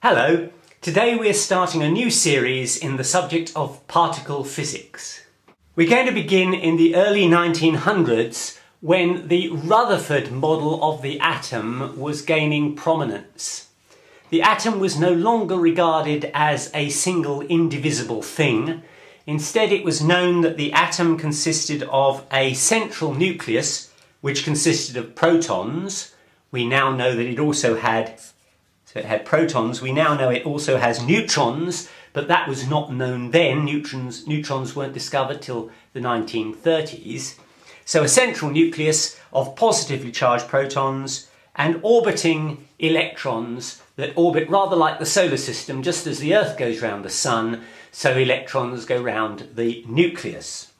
Hello, today we're starting a new series in the subject of particle physics. We're going to begin in the early 1900s when the Rutherford model of the atom was gaining prominence. The atom was no longer regarded as a single indivisible thing. Instead, it was known that the atom consisted of a central nucleus which consisted of protons. We now know that it also had protons. We now know it also has neutrons, but that was not known then. Neutrons weren't discovered till the 1930s. So a central nucleus of positively charged protons and orbiting electrons that orbit rather like the solar system, just as the Earth goes round the sun, so electrons go round the nucleus.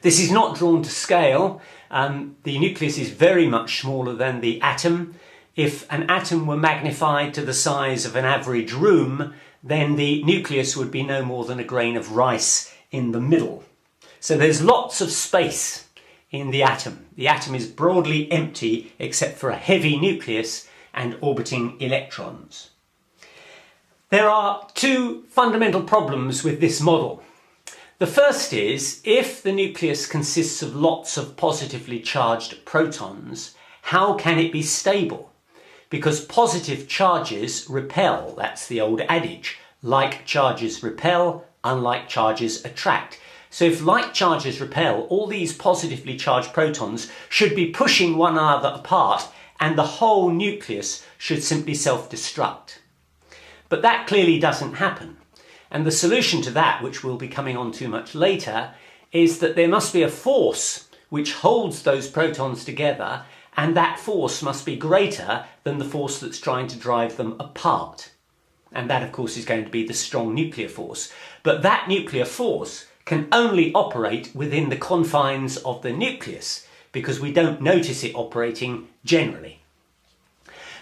This is not drawn to scale. The nucleus is very much smaller than the atom. If an atom were magnified to the size of an average room, then the nucleus would be no more than a grain of rice in the middle. So there's lots of space in the atom. The atom is broadly empty except for a heavy nucleus and orbiting electrons. There are two fundamental problems with this model. The first is, if the nucleus consists of lots of positively charged protons, how can it be stable? Because positive charges repel, that's the old adage. Like charges repel, unlike charges attract. So if like charges repel, all these positively charged protons should be pushing one another apart and the whole nucleus should simply self-destruct. But that clearly doesn't happen. And the solution to that, which we'll be coming on to much later, is that there must be a force which holds those protons together, and that force must be greater than the force that's trying to drive them apart. And that, of course, is going to be the strong nuclear force. But that nuclear force can only operate within the confines of the nucleus, because we don't notice it operating generally.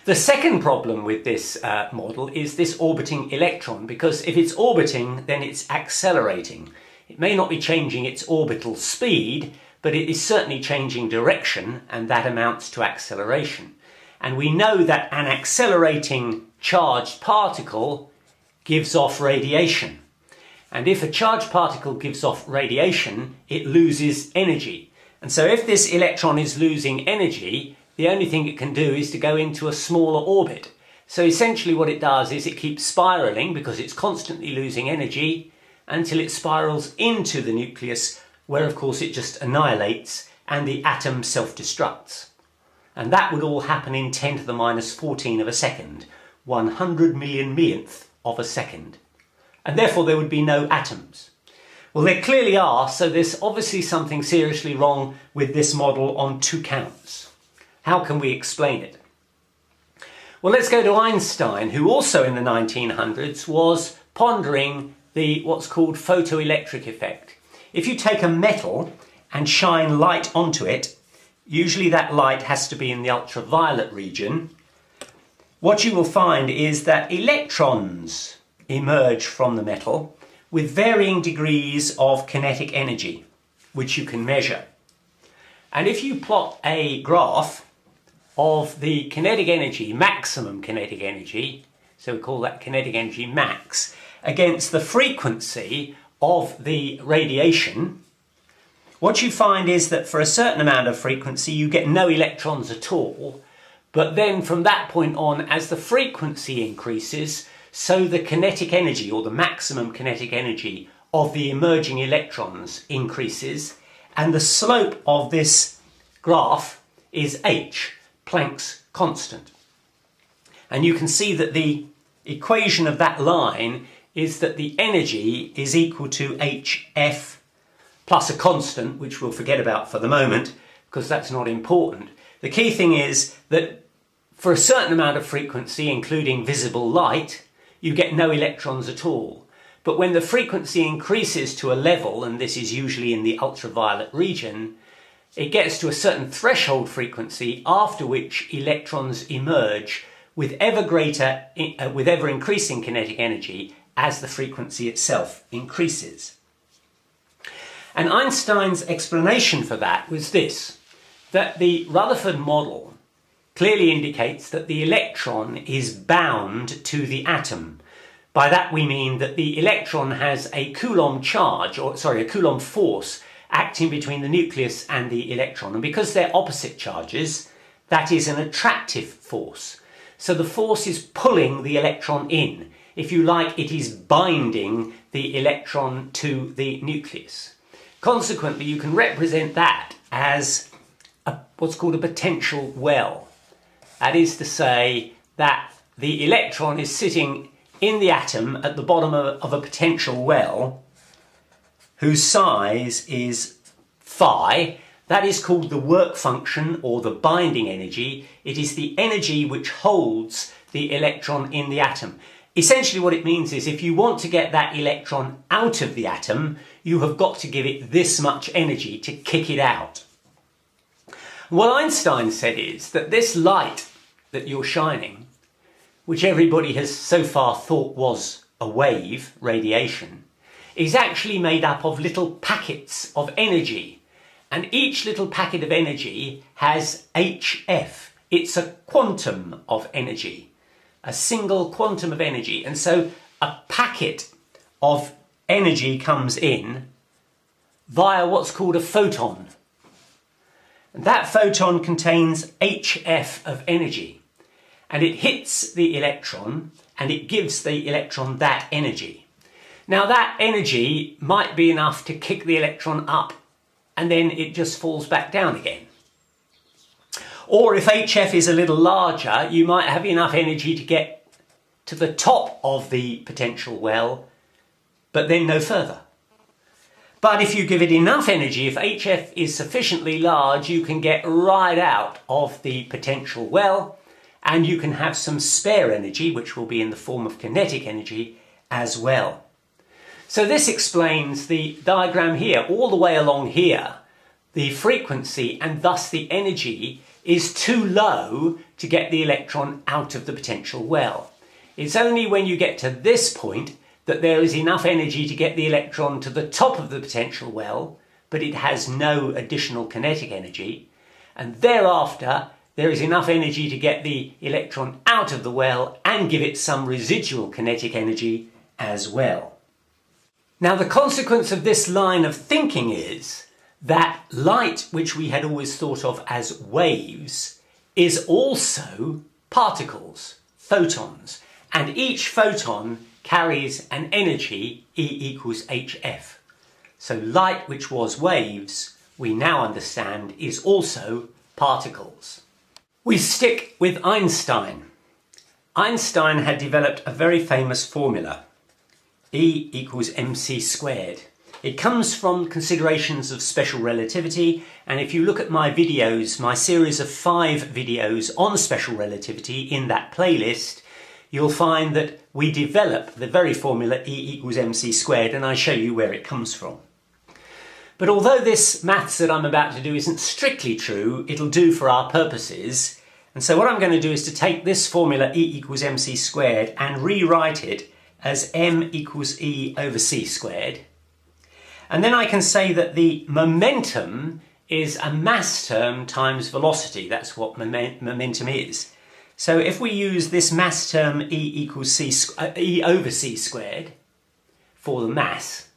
The second problem with this model is this orbiting electron, because if it's orbiting, then it's accelerating. It may not be changing its orbital speed, but it is certainly changing direction, and that amounts to acceleration. And we know that an accelerating charged particle gives off radiation. And if a charged particle gives off radiation, it loses energy. And so if this electron is losing energy, the only thing it can do is to go into a smaller orbit. So essentially what it does is it keeps spiraling, because it's constantly losing energy, until it spirals into the nucleus, where of course it just annihilates and the atom self-destructs. And that would all happen in 10 to the minus 14 of a second, 100 million millionth of a second. And therefore there would be no atoms. Well, there clearly are, so there's obviously something seriously wrong with this model on two counts. How can we explain it? Well, let's go to Einstein, who also in the 1900s was pondering the what's called photoelectric effect. If you take a metal and shine light onto it, usually that light has to be in the ultraviolet region, what you will find is that electrons emerge from the metal with varying degrees of kinetic energy, which you can measure. And if you plot a graph of the kinetic energy, maximum kinetic energy, so we call that kinetic energy max, against the frequency of the radiation, what you find is that for a certain amount of frequency you get no electrons at all, but then from that point on, as the frequency increases, so the kinetic energy, or the maximum kinetic energy of the emerging electrons increases, and the slope of this graph is h, Planck's constant. And you can see that the equation of that line is that the energy is equal to hf plus a constant, which we'll forget about for the moment, because that's not important. The key thing is that for a certain amount of frequency, including visible light, you get no electrons at all. But when the frequency increases to a level, and this is usually in the ultraviolet region, it gets to a certain threshold frequency after which electrons emerge with ever increasing kinetic energy as the frequency itself increases. And Einstein's explanation for that was this, that the Rutherford model clearly indicates that the electron is bound to the atom. By that we mean that the electron has a Coulomb charge, or sorry, a Coulomb force acting between the nucleus and the electron. And because they're opposite charges, that is an attractive force. So the force is pulling the electron in. If you like, it is binding the electron to the nucleus. Consequently, you can represent that as what's called a potential well. That is to say that the electron is sitting in the atom at the bottom of a potential well whose size is phi. That is called the work function or the binding energy. It is the energy which holds the electron in the atom. Essentially what it means is if you want to get that electron out of the atom, you have got to give it this much energy to kick it out. What Einstein said is that this light that you're shining, which everybody has so far thought was a wave, radiation, is actually made up of little packets of energy. And each little packet of energy has HF. It's a quantum of energy, a single quantum of energy. And so a packet of energy comes in via what's called a photon. And that photon contains HF of energy. And it hits the electron and it gives the electron that energy. Now that energy might be enough to kick the electron up and then it just falls back down again. Or if HF is a little larger, you might have enough energy to get to the top of the potential well, but then no further. But if you give it enough energy, if HF is sufficiently large, you can get right out of the potential well, and you can have some spare energy, which will be in the form of kinetic energy as well. So this explains the diagram here. All the way along here, the frequency and thus the energy is too low to get the electron out of the potential well. It's only when you get to this point that there is enough energy to get the electron to the top of the potential well, but it has no additional kinetic energy. And thereafter, there is enough energy to get the electron out of the well and give it some residual kinetic energy as well. Now, the consequence of this line of thinking is that light, which we had always thought of as waves, is also particles, photons, and each photon carries an energy E equals HF. So light, which was waves, we now understand is also particles. We stick with Einstein. Einstein had developed a very famous formula, E equals mc squared. It comes from considerations of special relativity, and if you look at my videos, my series of 5 videos on special relativity in that playlist, you'll find that we develop the very formula E equals mc squared, and I show you where it comes from. But although this maths that I'm about to do isn't strictly true, it'll do for our purposes. And so what I'm going to do is to take this formula E equals mc squared and rewrite it as m equals E over c squared. And then I can say that the momentum is a mass term times velocity. That's what momentum is. So if we use this mass term E over c squared for the mass,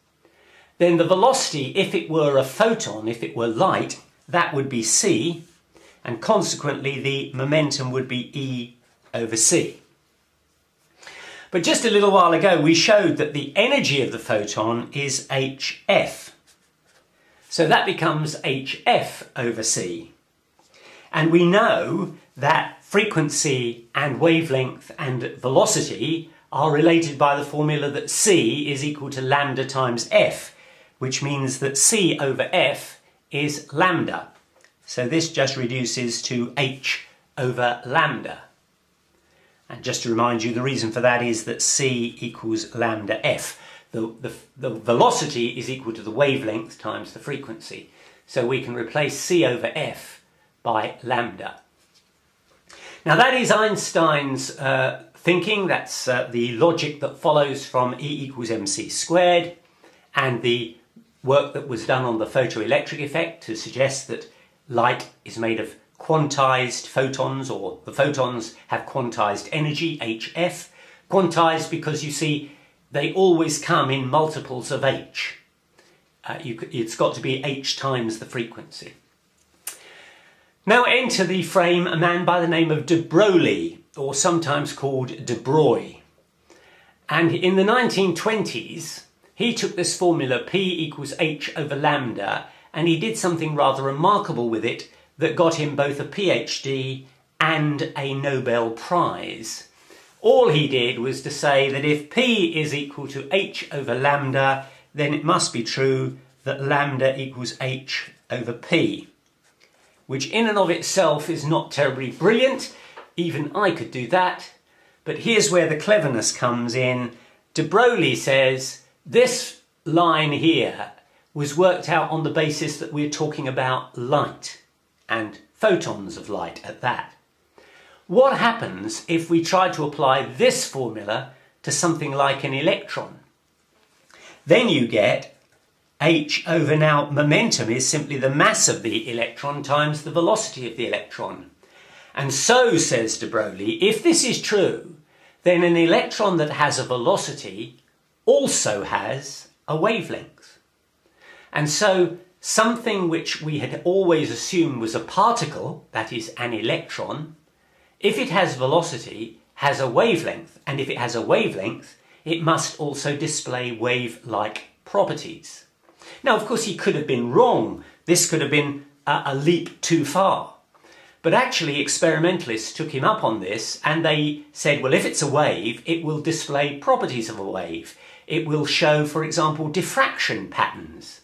then the velocity, if it were a photon, if it were light, that would be c, and consequently the momentum would be E over c. But just a little while ago we showed that the energy of the photon is HF. So that becomes HF over c. And we know that frequency and wavelength and velocity are related by the formula that c is equal to lambda times f, which means that c over f is lambda. So this just reduces to h over lambda. And just to remind you, the reason for that is that c equals lambda f. The velocity is equal to the wavelength times the frequency. So we can replace c over f by lambda. Now that is Einstein's thinking. That's the logic that follows from E equals mc squared, and the work that was done on the photoelectric effect to suggest that light is made of quantized photons, or the photons have quantized energy, HF. Quantized because, you see, they always come in multiples of h. It's got to be h times the frequency. Now enter the frame a man by the name of de Broglie, or sometimes called de Broglie. And in the 1920s, he took this formula P equals h over lambda, and he did something rather remarkable with it that got him both a PhD and a Nobel Prize. All he did was to say that if P is equal to h over lambda, then it must be true that lambda equals h over P, which in and of itself is not terribly brilliant. Even I could do that. But here's where the cleverness comes in. De Broglie says this line here was worked out on the basis that we're talking about light, and photons of light at that. What happens if we try to apply this formula to something like an electron? Then you get h over, now momentum is simply the mass of the electron times the velocity of the electron. And so, says de Broglie, if this is true, then an electron that has a velocity also has a wavelength. And so something which we had always assumed was a particle, that is an electron, if it has velocity, has a wavelength, and if it has a wavelength, it must also display wave-like properties. Now, of course, he could have been wrong. This could have been a leap too far. But actually, experimentalists took him up on this, and they said, well, if it's a wave, it will display properties of a wave. It will show, for example, diffraction patterns.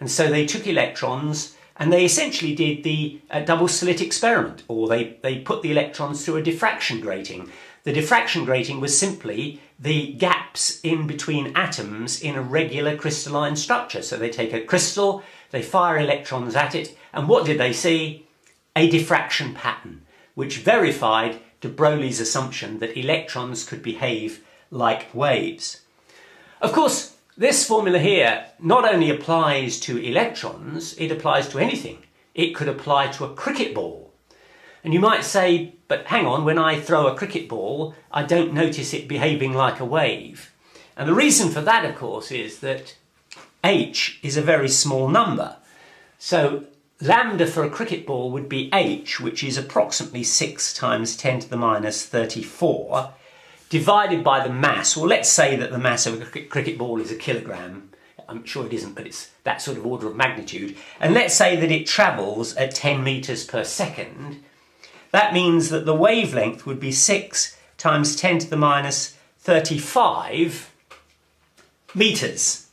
And so they took electrons and they essentially did the double slit experiment, or they put the electrons through a diffraction grating. The diffraction grating was simply the gaps in between atoms in a regular crystalline structure. So they take a crystal, they fire electrons at it, and what did they see? A diffraction pattern, which verified de Broglie's assumption that electrons could behave like waves. Of course, this formula here not only applies to electrons, it applies to anything. It could apply to a cricket ball. And you might say, but hang on, when I throw a cricket ball, I don't notice it behaving like a wave. And the reason for that, of course, is that h is a very small number. So lambda for a cricket ball would be h, which is approximately 6 times 10 to the minus 34, divided by the mass. Well, let's say that the mass of a cricket ball is a kilogram. I'm sure it isn't, but it's that sort of order of magnitude. And let's say that it travels at 10 meters per second. That means that the wavelength would be 6 times 10 to the minus 35 meters.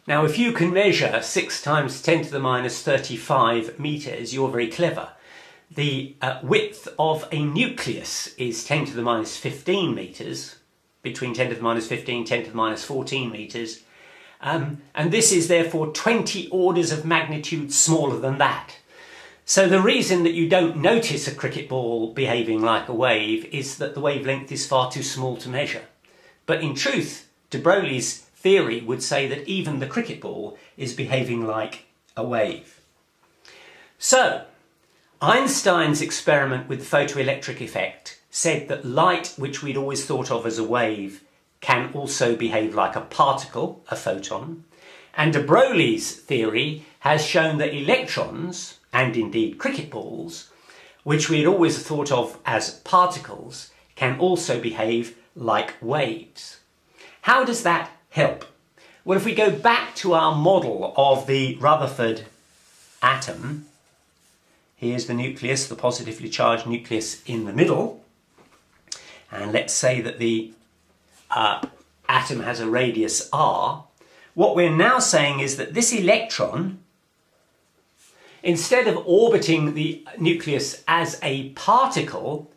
Now, if you can measure 6 times 10 to the minus 35 meters, you're very clever. The width of a nucleus is 10 to the minus 15 meters, between 10 to the minus 15, 10 to the minus 14 meters. And this is therefore 20 orders of magnitude smaller than that. So the reason that you don't notice a cricket ball behaving like a wave is that the wavelength is far too small to measure. But in truth, de Broglie's theory would say that even the cricket ball is behaving like a wave. So, Einstein's experiment with the photoelectric effect said that light, which we'd always thought of as a wave, can also behave like a particle, a photon. And de Broglie's theory has shown that electrons, and indeed cricket balls, which we had always thought of as particles, can also behave like waves. How does that help? Well, if we go back to our model of the Rutherford atom, here's the nucleus, the positively charged nucleus in the middle. And let's say that the atom has a radius r. What we're now saying is that this electron, instead of orbiting the nucleus as a particle,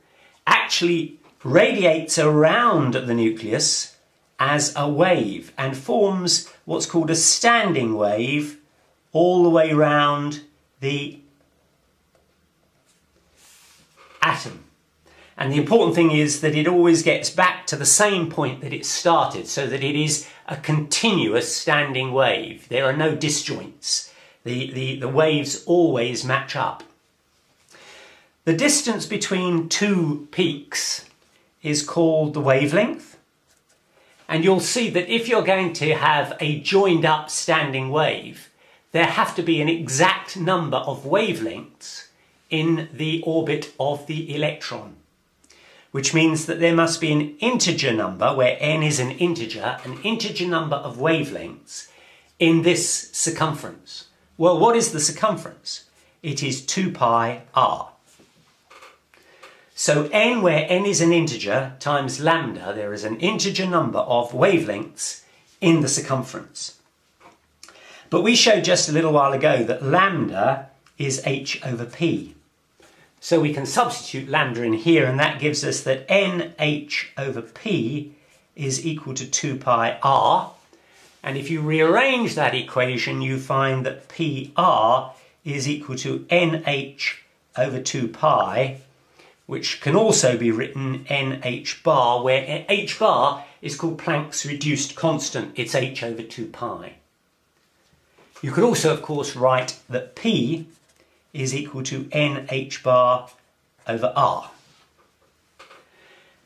actually radiates around the nucleus as a wave and forms what's called a standing wave all the way round the atom. And the important thing is that it always gets back to the same point that it started, so that it is a continuous standing wave. There are no disjoints. The waves always match up. The distance between two peaks is called the wavelength, and you'll see that if you're going to have a joined up standing wave, there have to be an exact number of wavelengths in the orbit of the electron, which means that there must be an integer number, where n is an integer number of wavelengths in this circumference. Well, what is the circumference? It is 2 pi r. So n, where n is an integer, times lambda, there is an integer number of wavelengths in the circumference. But we showed just a little while ago that lambda is h over p. So we can substitute lambda in here, and that gives us that nh over p is equal to 2 pi r. And if you rearrange that equation, you find that pr is equal to nh over 2 pi, which can also be written nh bar, where h bar is called Planck's reduced constant. It's h over 2 pi. You could also, of course, write that p is equal to nh bar over r.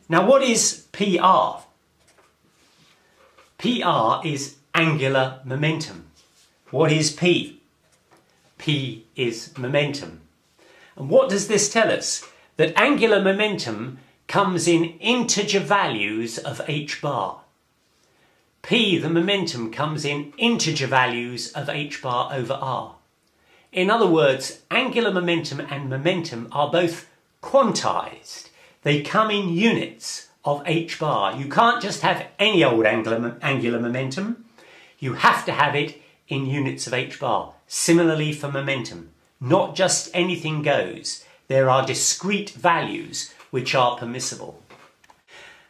Now, what is PR? PR is angular momentum. What is P? P is momentum. And what does this tell us? That angular momentum comes in integer values of h bar. P, the momentum, comes in integer values of h bar over r. In other words, angular momentum and momentum are both quantized. They come in units of h bar. You can't just have any old angular momentum. You have to have it in units of h bar. Similarly for momentum, not just anything goes. There are discrete values which are permissible.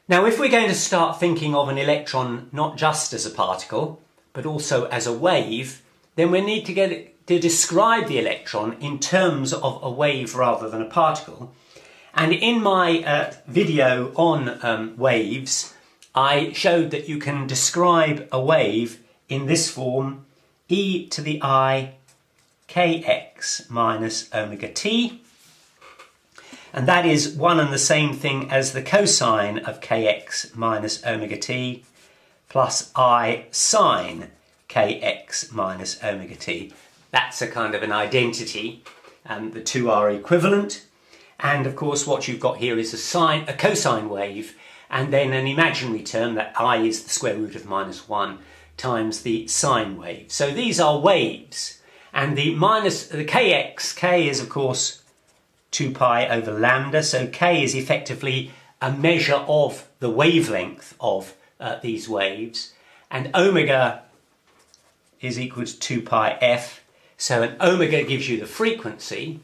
Now, if we're going to start thinking of an electron not just as a particle, but also as a wave, then we need to describe the electron in terms of a wave rather than a particle. And in my video on waves, I showed that you can describe a wave in this form: e to the I kx minus omega t. And that is one and the same thing as the cosine of kx minus omega t plus I sine kx minus omega t. That's a kind of an identity, and the two are equivalent. And of course what you've got here is a cosine wave, and then an imaginary term, that I is the square root of minus 1 times the sine wave. So these are waves, and the kx, k is of course 2 pi over lambda, so k is effectively a measure of the wavelength of these waves, and omega is equal to 2 pi f, so an omega gives you the frequency,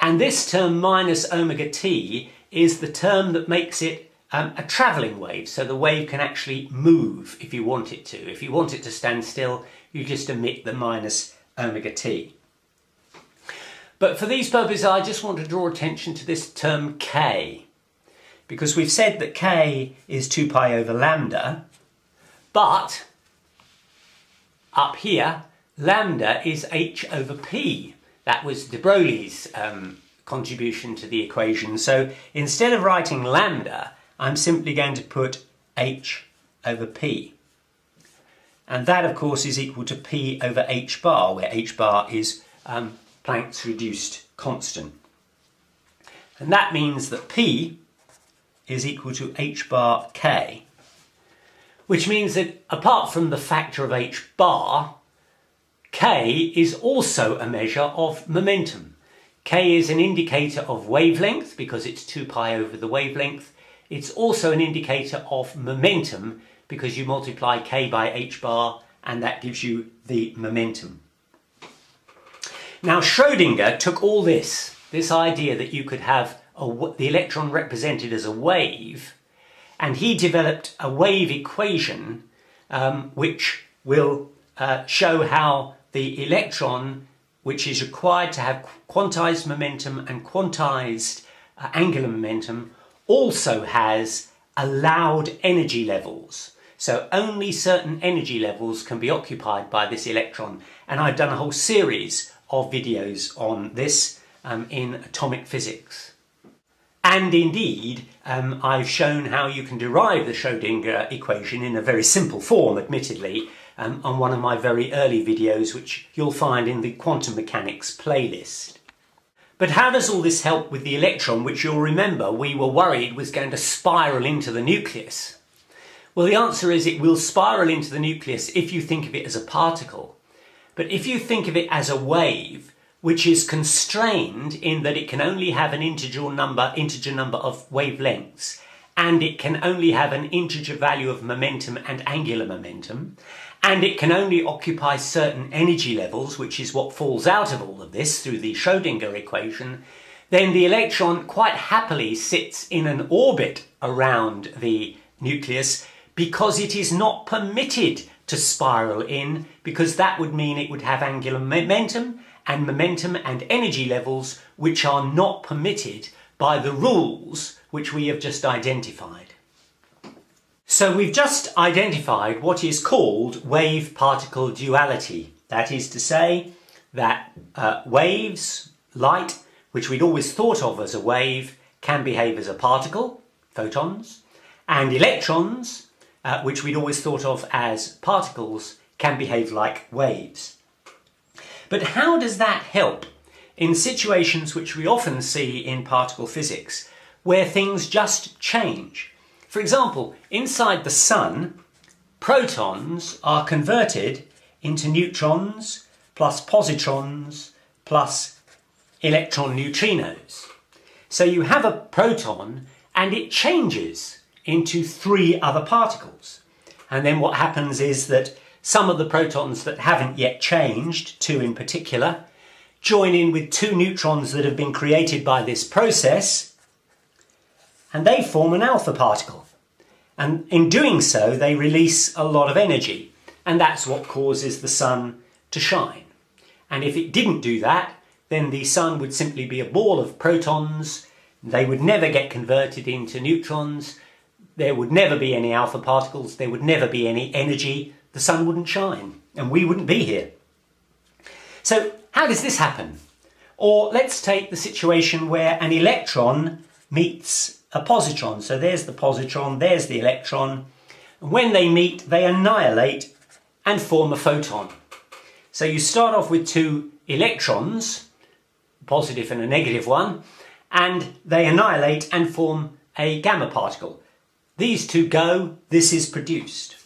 and this term minus omega t is the term that makes it a travelling wave, so the wave can actually move if you want it to. If you want it to stand still, you just omit the minus omega t. But for these purposes, I just want to draw attention to this term k, because we've said that k is 2 pi over lambda, but up here, lambda is h over p. That was de Broglie's contribution to the equation. So instead of writing lambda, I'm simply going to put h over p. And that, of course, is equal to p over h bar, where h bar is Planck's reduced constant. And that means that P is equal to h bar k, which means that apart from the factor of h bar, k is also a measure of momentum. K is an indicator of wavelength because it's 2 pi over the wavelength. It's also an indicator of momentum because you multiply k by h bar and that gives you the momentum. Now, Schrödinger took all this idea that you could have the electron represented as a wave, and he developed a wave equation which will show how the electron, which is required to have quantized momentum and quantized angular momentum, also has allowed energy levels. So only certain energy levels can be occupied by this electron. And I've done a whole series of videos on this in atomic physics. And indeed, I've shown how you can derive the Schrödinger equation in a very simple form, admittedly, on one of my very early videos, which you'll find in the quantum mechanics playlist. But how does all this help with the electron, which you'll remember we were worried was going to spiral into the nucleus? Well, the answer is it will spiral into the nucleus if you think of it as a particle. But if you think of it as a wave, which is constrained in that it can only have an integer number of wavelengths, and it can only have an integer value of momentum and angular momentum, and it can only occupy certain energy levels, which is what falls out of all of this through the Schrödinger equation, then the electron quite happily sits in an orbit around the nucleus because it is not permitted to spiral in, because that would mean it would have angular momentum and energy levels which are not permitted by the rules which we have just identified. So we've just identified what is called wave-particle duality. That is to say that waves, light, which we'd always thought of as a wave, can behave as a particle, photons, and electrons, which we'd always thought of as particles, can behave like waves. But how does that help in situations which we often see in particle physics, where things just change? For example, inside the sun, protons are converted into neutrons plus positrons plus electron neutrinos. So you have a proton and it changes into 3 other particles. And then what happens is that some of the protons that haven't yet changed, 2 in particular, join in with 2 neutrons that have been created by this process, and they form an alpha particle. And in doing so, they release a lot of energy, and that's what causes the sun to shine. And if it didn't do that, then the sun would simply be a ball of protons. They would never get converted into neutrons. There would never be any alpha particles. There would never be any energy. The sun wouldn't shine, and we wouldn't be here. So how does this happen? Or let's take the situation where an electron meets a positron. So there's the positron, there's the electron. And when they meet, they annihilate and form a photon. So you start off with 2 electrons, a positive and a negative one, and they annihilate and form a gamma particle. These 2 go, this is produced.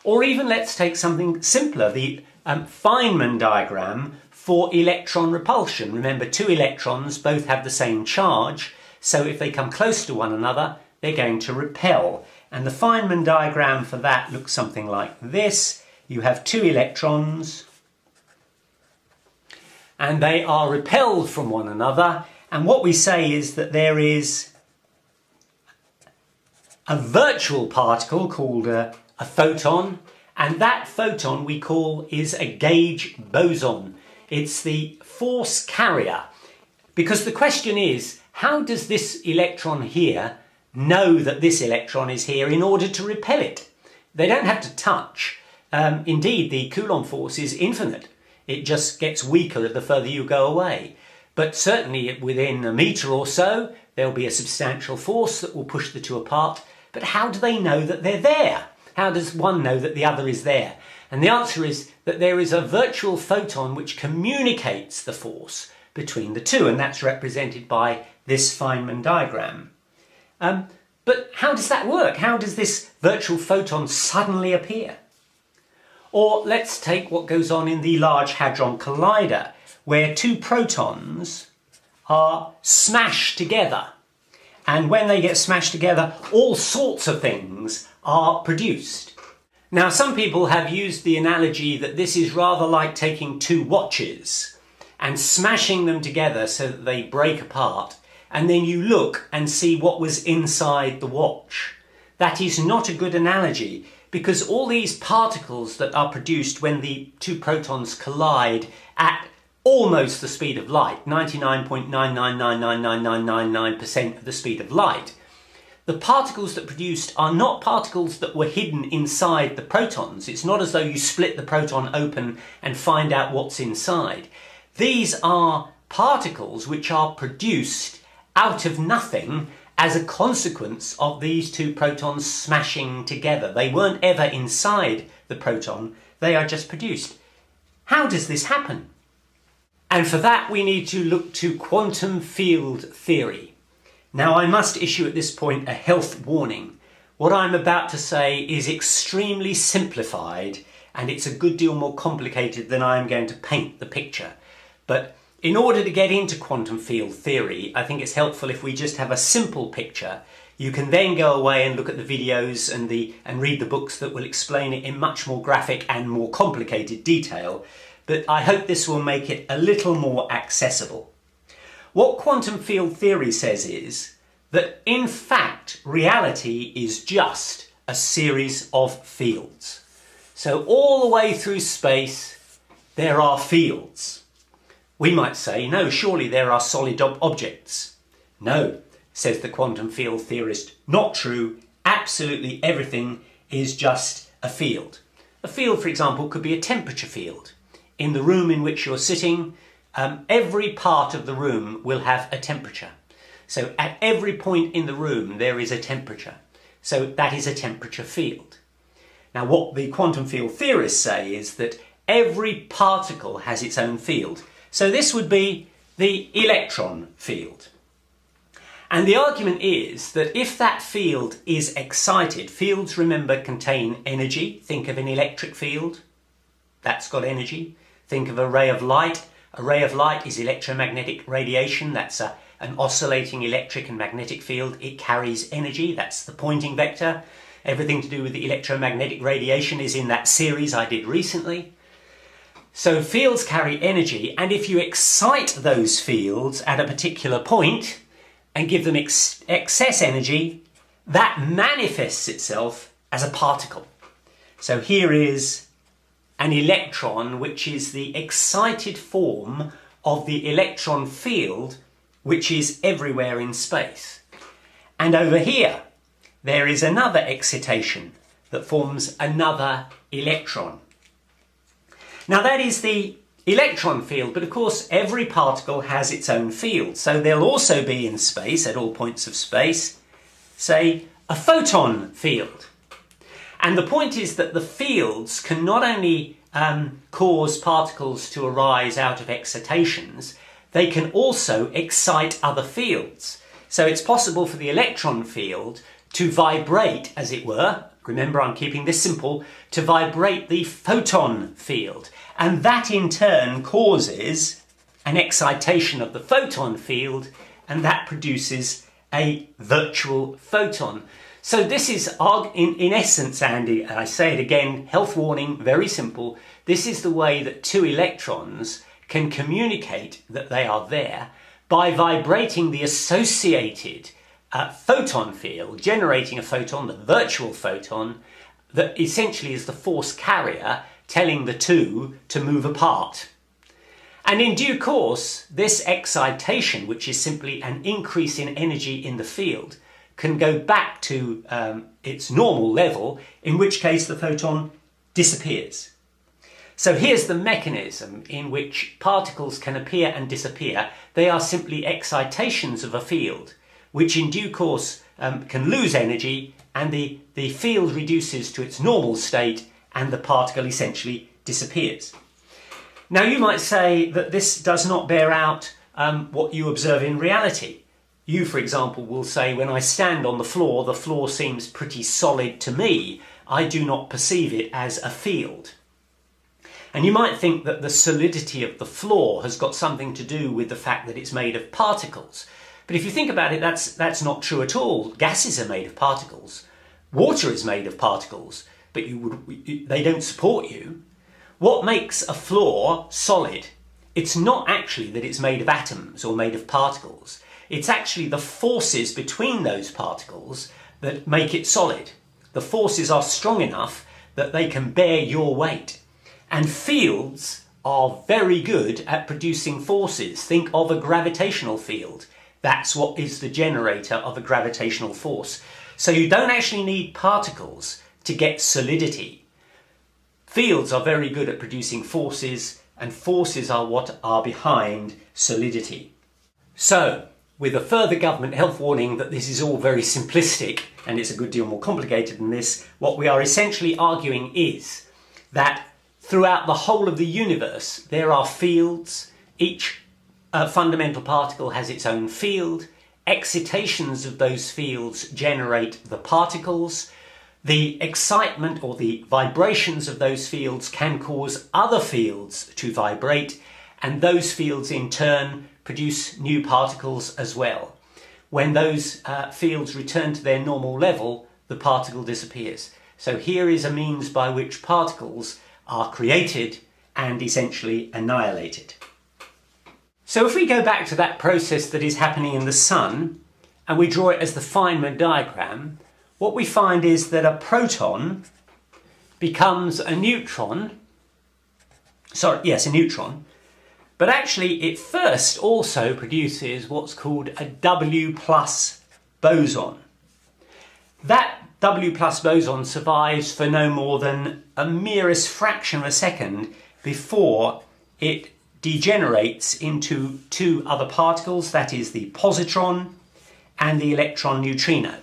Or even let's take something simpler, the Feynman diagram for electron repulsion. Remember, 2 electrons both have the same charge, so if they come close to one another, they're going to repel. And the Feynman diagram for that looks something like this. You have 2 electrons, and they are repelled from one another, and what we say is that there is a virtual particle called a photon, and that photon we call is a gauge boson. It's the force carrier, because the question is, how does this electron here know that this electron is here in order to repel it? They don't have to touch. Indeed, the Coulomb force is infinite. It just gets weaker the further you go away. But certainly within a metre or so, there'll be a substantial force that will push the 2 apart. But how do they know that they're there? How does one know that the other is there? And the answer is that there is a virtual photon which communicates the force between the 2, and that's represented by this Feynman diagram. But how does that work? How does this virtual photon suddenly appear? Or let's take what goes on in the Large Hadron Collider, where 2 protons are smashed together. And when they get smashed together, all sorts of things are produced. Now, some people have used the analogy that this is rather like taking 2 watches and smashing them together so that they break apart, and then you look and see what was inside the watch. That is not a good analogy, because all these particles that are produced when the 2 protons collide at almost the speed of light, 99.9999999% of the speed of light, the particles that produced are not particles that were hidden inside the protons. It's not as though you split the proton open and find out what's inside. These are particles which are produced out of nothing as a consequence of these two protons smashing together. They weren't ever inside the proton, they are just produced. How does this happen? And for that we need to look to quantum field theory. Now I must issue at this point a health warning. What I'm about to say is extremely simplified and it's a good deal more complicated than I'm going to paint the picture. But in order to get into quantum field theory, I think it's helpful if we just have a simple picture. You can then go away and look at the videos and read the books that will explain it in much more graphic and more complicated detail. But I hope this will make it a little more accessible. What quantum field theory says is that in fact reality is just a series of fields. So all the way through space there are fields. We might say, no, surely there are solid objects. No, says the quantum field theorist, not true. Absolutely everything is just a field. A field, for example, could be a temperature field. In the room in which you're sitting, every part of the room will have a temperature. So at every point in the room there is a temperature. So that is a temperature field. Now what the quantum field theorists say is that every particle has its own field. So this would be the electron field. And the argument is that if that field is excited, fields, remember, contain energy. Think of an electric field. That's got energy. Think of a ray of light. A ray of light is electromagnetic radiation. That's an oscillating electric and magnetic field. It carries energy. That's the Poynting vector. Everything to do with the electromagnetic radiation is in that series I did recently. So fields carry energy, and if you excite those fields at a particular point and give them excess energy, that manifests itself as a particle. So here is an electron, which is the excited form of the electron field, which is everywhere in space. And over here, there is another excitation that forms another electron. Now that is the electron field, but of course every particle has its own field. So there'll also be in space, at all points of space, say a photon field. And the point is that the fields can not only cause particles to arise out of excitations, they can also excite other fields. So it's possible for the electron field to vibrate, as it were, remember I'm keeping this simple, to vibrate the photon field. And that in turn causes an excitation of the photon field, and that produces a virtual photon. So this is, in essence, Andy, and I say it again, health warning, very simple, this is the way that two electrons can communicate that they are there by vibrating the associated photon field, generating a photon, the virtual photon, that essentially is the force carrier telling the two to move apart. And in due course, this excitation, which is simply an increase in energy in the field, can go back to its normal level, in which case the photon disappears. So here's the mechanism in which particles can appear and disappear. They are simply excitations of a field, which in due course can lose energy, and the field reduces to its normal state and the particle essentially disappears. Now you might say that this does not bear out what you observe in reality. You, for example, will say, when I stand on the floor seems pretty solid to me. I do not perceive it as a field. And you might think that the solidity of the floor has got something to do with the fact that it's made of particles. But if you think about it, that's not true at all. Gases are made of particles. Water is made of particles, but they don't support you. What makes a floor solid? It's not actually that it's made of atoms or made of particles. It's actually the forces between those particles that make it solid. The forces are strong enough that they can bear your weight. And fields are very good at producing forces. Think of a gravitational field. That's what is the generator of a gravitational force. So you don't actually need particles to get solidity. Fields are very good at producing forces, and forces are what are behind solidity. So, with a further government health warning that this is all very simplistic and it's a good deal more complicated than this. What we are essentially arguing is that throughout the whole of the universe there are fields. Each fundamental particle has its own field. Excitations of those fields generate the particles. The excitement or the vibrations of those fields can cause other fields to vibrate, and those fields in turn produce new particles as well. When those fields return to their normal level, the particle disappears. So here is a means by which particles are created and essentially annihilated. So if we go back to that process that is happening in the sun and we draw it as the Feynman diagram, what we find is that a proton becomes a neutron, a neutron, but actually it first also produces what's called a W plus boson. That W plus boson survives for no more than a merest fraction of a second before it degenerates into two other particles, that is the positron and the electron neutrino,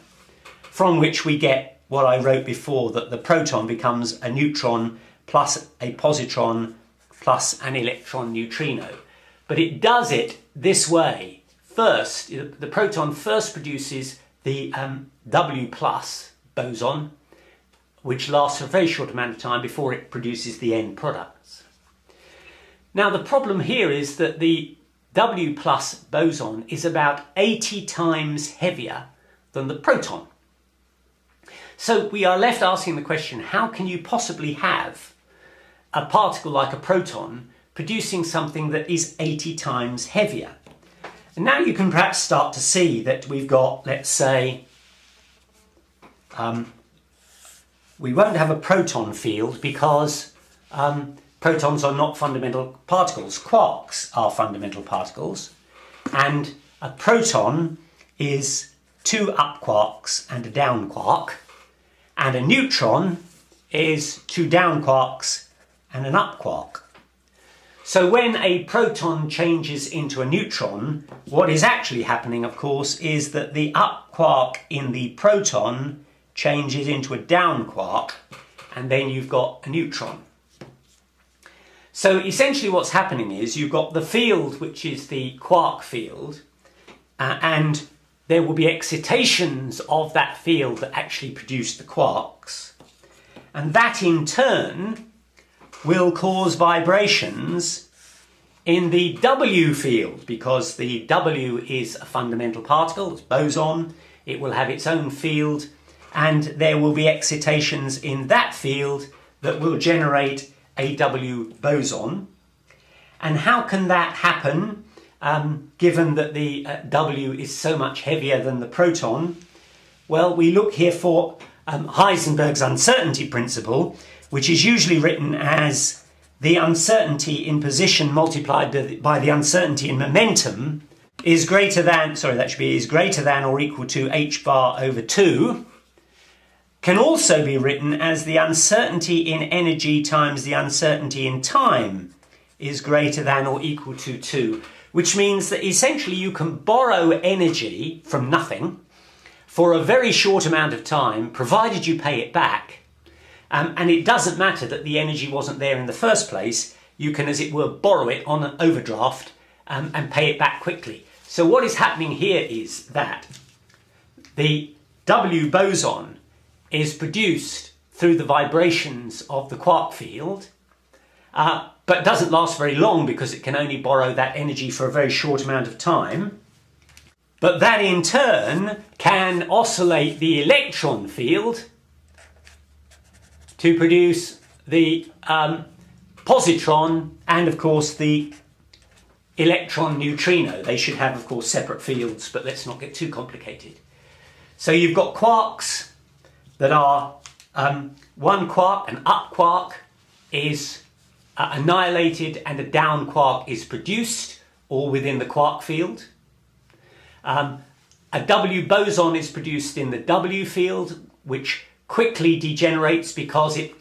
from which we get what I wrote before, that the proton becomes a neutron plus a positron plus an electron neutrino. But it does it this way. First, the proton first produces the W plus boson, which lasts for a very short amount of time before it produces the end products. Now the problem here is that the W plus boson is about 80 times heavier than the proton. So we are left asking the question, how can you possibly have a particle like a proton producing something that is 80 times heavier? And now you can perhaps start to see that we've got, let's say, we won't have a proton field because protons are not fundamental particles. Quarks are fundamental particles, and a proton is two up quarks and a down quark, and a neutron is two down quarks and an up quark. So when a proton changes into a neutron, what is actually happening, of course, is that the up quark in the proton changes into a down quark, and then you've got a neutron. So essentially what's happening is you've got the field, which is the quark field, and there will be excitations of that field that actually produce the quarks. And that in turn will cause vibrations in the W field, because the W is a fundamental particle, it's boson, it will have its own field, and there will be excitations in that field that will generate a W boson. And how can that happen, given that the W is so much heavier than the proton? Well, we look here for Heisenberg's uncertainty principle, which is usually written as the uncertainty in position multiplied by the uncertainty in momentum is greater than, is greater than or equal to h bar over 2. Can also be written as the uncertainty in energy times the uncertainty in time is greater than or equal to 2, which means that essentially you can borrow energy from nothing for a very short amount of time, provided you pay it back. And it doesn't matter that the energy wasn't there in the first place. You can, as it were, borrow it on an overdraft and pay it back quickly. So what is happening here is that the W boson is produced through the vibrations of the quark field, but doesn't last very long because it can only borrow that energy for a very short amount of time. But that in turn can oscillate the electron field to produce the positron and, of course, the electron neutrino. They should have, of course, separate fields, but let's not get too complicated. So you've got quarks that are one quark, an up quark, is annihilated and a down quark is produced, all within the quark field. A W boson is produced in the W field, which quickly degenerates because it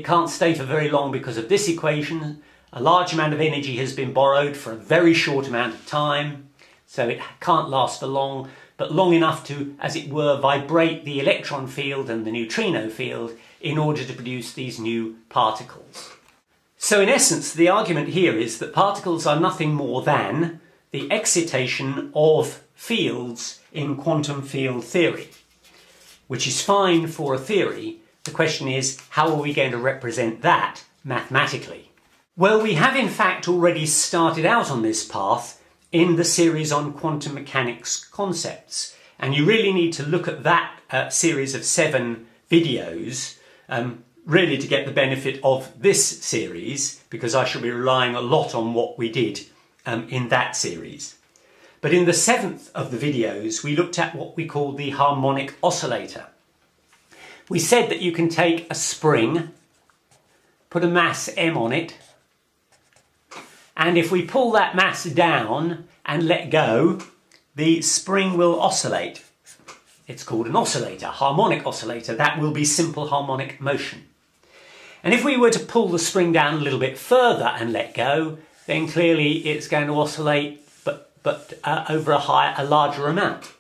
can't stay for very long because of this equation. A large amount of energy has been borrowed for a very short amount of time. So it can't last for long, but long enough to, as it were, vibrate the electron field and the neutrino field in order to produce these new particles. So in essence, the argument here is that particles are nothing more than the excitation of fields in quantum field theory, which is fine for a theory. The question is, how are we going to represent that mathematically? Well, we have in fact already started out on this path in the series on quantum mechanics concepts. And you really need to look at that series of 7 videos really to get the benefit of this series, because I shall be relying a lot on what we did in that series. But in the 7th of the videos, we looked at what we call the harmonic oscillator. We said that you can take a spring, put a mass m on it, and if we pull that mass down and let go, the spring will oscillate. It's called an oscillator, harmonic oscillator. That will be simple harmonic motion. And if we were to pull the spring down a little bit further and let go, then clearly it's going to oscillate, but over a larger amount.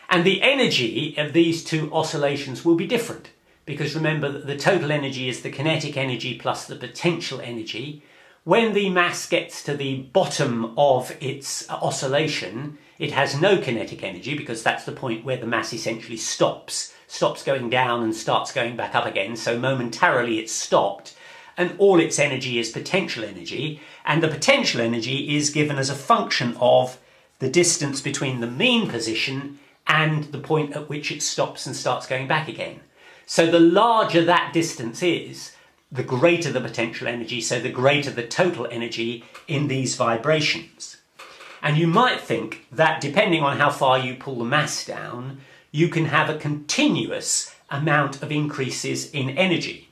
And the energy of these two oscillations will be different, because remember that the total energy is the kinetic energy plus the potential energy. When the mass gets to the bottom of its oscillation, it has no kinetic energy, because that's the point where the mass essentially stops going down and starts going back up again. So momentarily it's stopped, and all its energy is potential energy, and the potential energy is given as a function of the distance between the mean position and the point at which it stops and starts going back again. So the larger that distance is, the greater the potential energy, so the greater the total energy in these vibrations. And you might think that depending on how far you pull the mass down, you can have a continuous amount of increases in energy.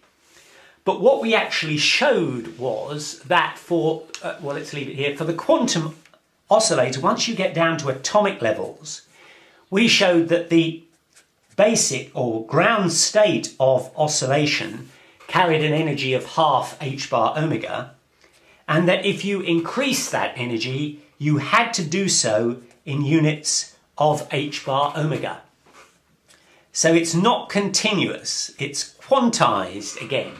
But what we actually showed was that for, well, let's leave it here, for the quantum oscillator, once you get down to atomic levels, we showed that the basic or ground state of oscillation carried an energy of half h bar omega, and that if you increase that energy, you had to do so in units of h bar omega. So it's not continuous, it's quantized again.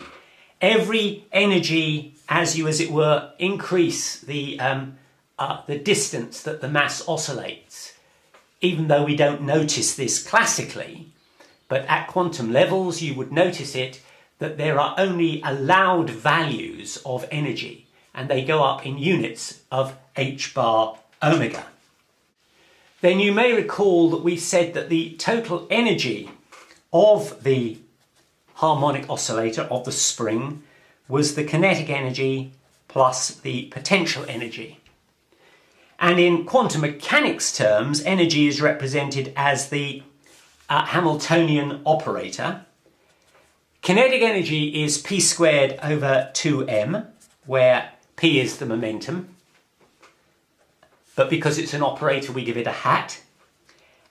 Every energy, as you, as it were, increase the distance that the mass oscillates, even though we don't notice this classically, but at quantum levels you would notice it, that there are only allowed values of energy, and they go up in units of h bar omega. Then you may recall that we said that the total energy of the harmonic oscillator, of the spring, was the kinetic energy plus the potential energy. And in quantum mechanics terms, energy is represented as the Hamiltonian operator. Kinetic energy is p squared over 2m, where p is the momentum, but because it's an operator we give it a hat.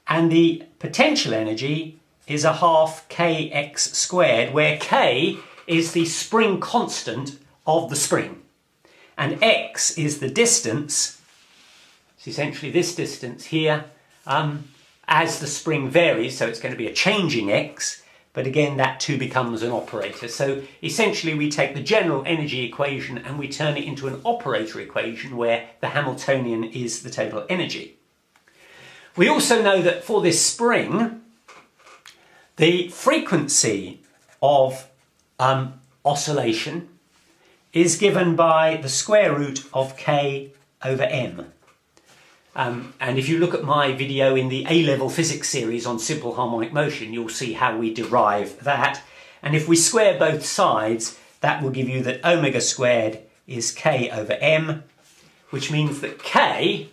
And the potential energy is a half kx squared, where k is the spring constant of the spring, and x is the distance, it's essentially this distance here, as the spring varies, so it's going to be a changing x, but again that too becomes an operator. So essentially we take the general energy equation and we turn it into an operator equation where the Hamiltonian is the total energy. We also know that for this spring, the frequency of oscillation is given by the square root of k over m. And if you look at my video in the A-level physics series on simple harmonic motion, you'll see how we derive that. And if we square both sides, that will give you that omega squared is k over m, which means that k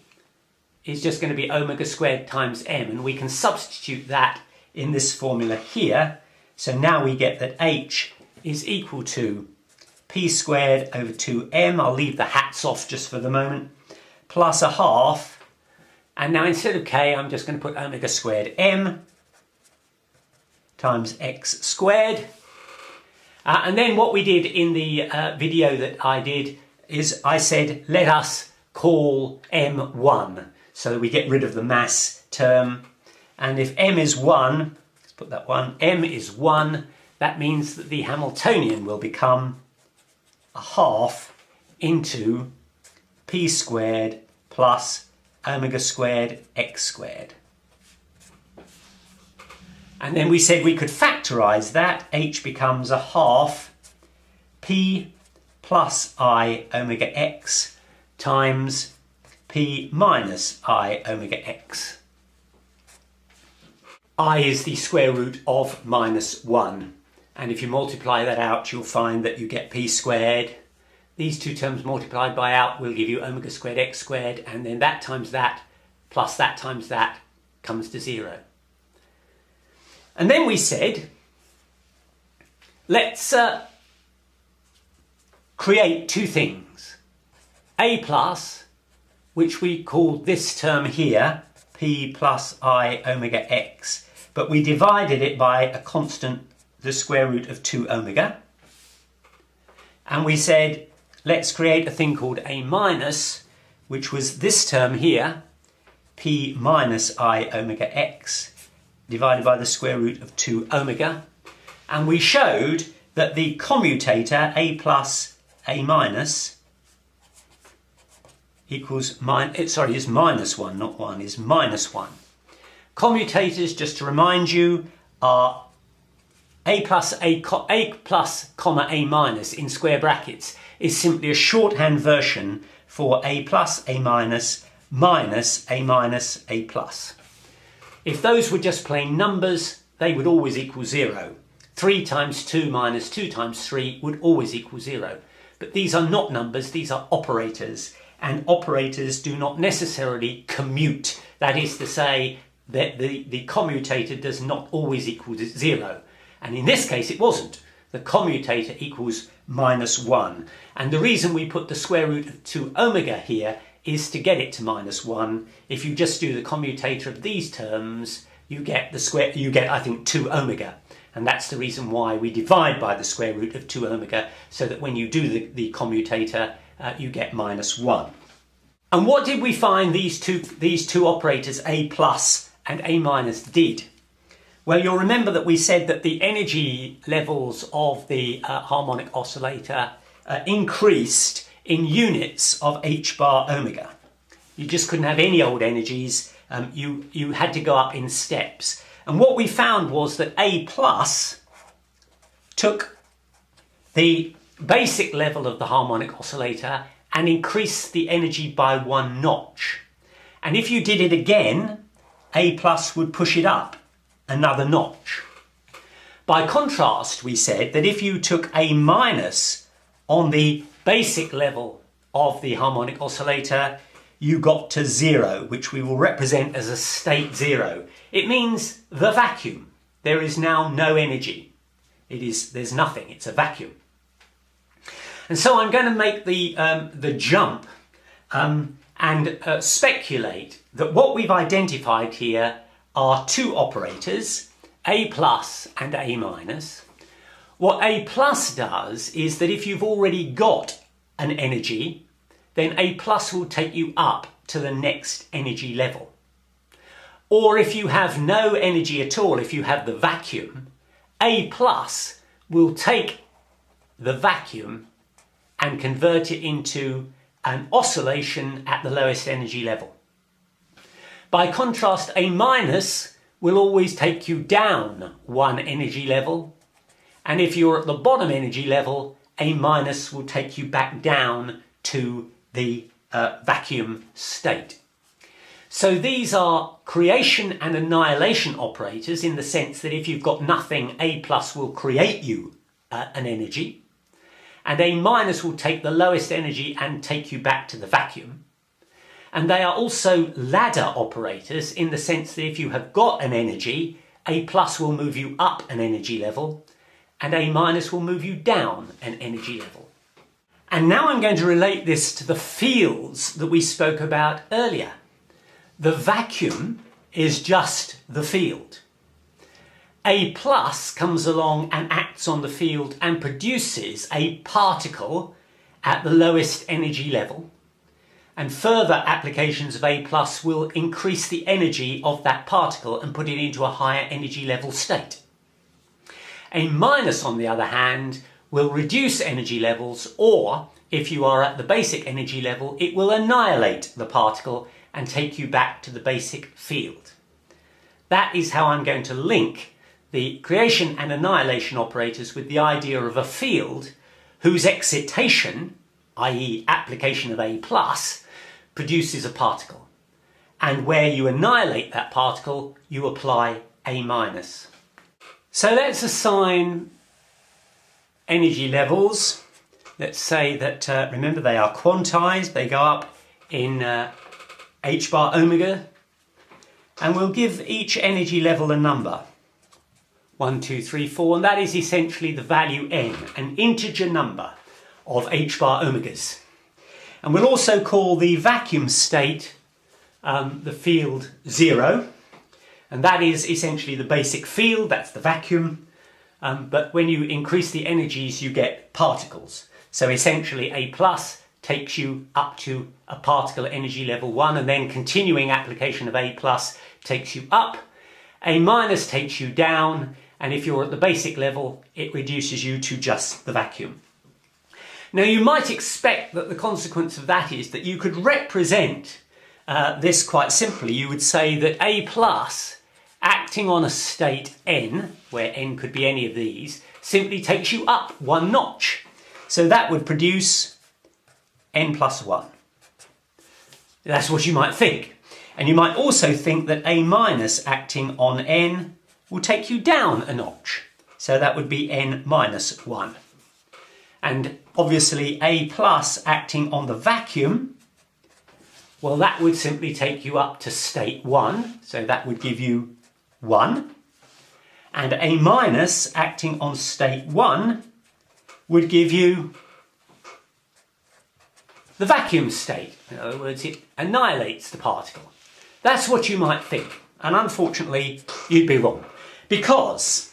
is just going to be omega squared times m, and we can substitute that in this formula here. So now we get that h is equal to p squared over 2m, I'll leave the hats off just for the moment, plus a half, and now instead of k I'm just going to put omega squared m times x squared. And then what we did in the video that I did is I said let us call m1. so we get rid of the mass term. And if m is 1, let's put that 1, m is 1, that means that the Hamiltonian will become a half into p squared plus omega squared x squared. And then we said we could factorise that. H becomes a half p plus I omega x times p minus I omega x. I is the square root of minus 1. And if you multiply that out, you'll find that you get p squared. These two terms multiplied by out will give you omega squared x squared, and then that times that plus that times that comes to 0. And then we said, let's create two things. A plus, which we call this term here, p plus I omega x, but we divided it by a constant, the square root of 2 omega. And we said, let's create a thing called a minus, which was this term here, p minus I omega x, divided by the square root of 2 omega. And we showed that the commutator, a plus a minus, equals, is minus 1, not 1, is minus 1. Commutators, just to remind you, are a plus comma a minus in square brackets is simply a shorthand version for a plus a minus minus a minus a plus. If those were just plain numbers, they would always equal 0. 3 times 2 minus 2 times 3 would always equal 0. But these are not numbers, these are operators. And operators do not necessarily commute. That is to say that the commutator does not always equal 0. And in this case it wasn't. The commutator equals minus 1. And the reason we put the square root of 2 omega here is to get it to minus 1. If you just do the commutator of these terms, you get I think 2 omega. And that's the reason why we divide by the square root of 2 omega, so that when you do the commutator, you get minus 1. And what did we find these two operators, a plus and a minus, did? Well, you'll remember that we said that the energy levels of the harmonic oscillator increased in units of h bar omega. You just couldn't have any old energies. You had to go up in steps. And what we found was that A plus took the basic level of the harmonic oscillator and increased the energy by 1 notch. And if you did it again, A plus would push it up another notch. By contrast, we said that if you took A minus on the basic level of the harmonic oscillator, you got to 0, which we will represent as a state 0. It means the vacuum. There is now no energy. There's nothing, it's a vacuum. And so I'm going to make the jump and speculate that what we've identified here are two operators, A plus and A minus. What A plus does is that if you've already got an energy, then A plus will take you up to the next energy level. Or if you have no energy at all, if you have the vacuum, A plus will take the vacuum and convert it into an oscillation at the lowest energy level. By contrast, A minus will always take you down 1 energy level, and if you're at the bottom energy level, A minus will take you back down to the vacuum state. So these are creation and annihilation operators, in the sense that if you've got nothing, A plus will create you an energy, and A minus will take the lowest energy and take you back to the vacuum. And they are also ladder operators, in the sense that if you have got an energy, A plus will move you up an energy level, and A minus will move you down an energy level. And now I'm going to relate this to the fields that we spoke about earlier. The vacuum is just the field. A plus comes along and acts on the field and produces a particle at the lowest energy level. And further applications of A+ will increase the energy of that particle and put it into a higher energy level state. A-, on the other hand, will reduce energy levels, or if you are at the basic energy level, it will annihilate the particle and take you back to the basic field. That is how I'm going to link the creation and annihilation operators with the idea of a field whose excitation, i.e. application of A+, produces a particle. And where you annihilate that particle, you apply A-. So let's assign energy levels. Let's say that, remember, they are quantized, they go up in h bar omega, and we'll give each energy level a number. 1, 2, 3, 4, and that is essentially the value n, an integer number of h bar omegas. And we'll also call the vacuum state the field 0, and that is essentially the basic field, that's the vacuum, but when you increase the energies you get particles. So essentially A+ takes you up to a particle energy level 1, and then continuing application of A+ takes you up, A- takes you down, and if you're at the basic level, it reduces you to just the vacuum. Now you might expect that the consequence of that is that you could represent this quite simply. You would say that A+ acting on a state n, where n could be any of these, simply takes you up one notch. So that would produce n+1. That's what you might think. And you might also think that A- acting on n will take you down a notch. So that would be n-1. And obviously A+ acting on the vacuum, well, that would simply take you up to state 1. So that would give you 1. And A- acting on state 1 would give you the vacuum state. In other words, it annihilates the particle. That's what you might think. And unfortunately, you'd be wrong. Because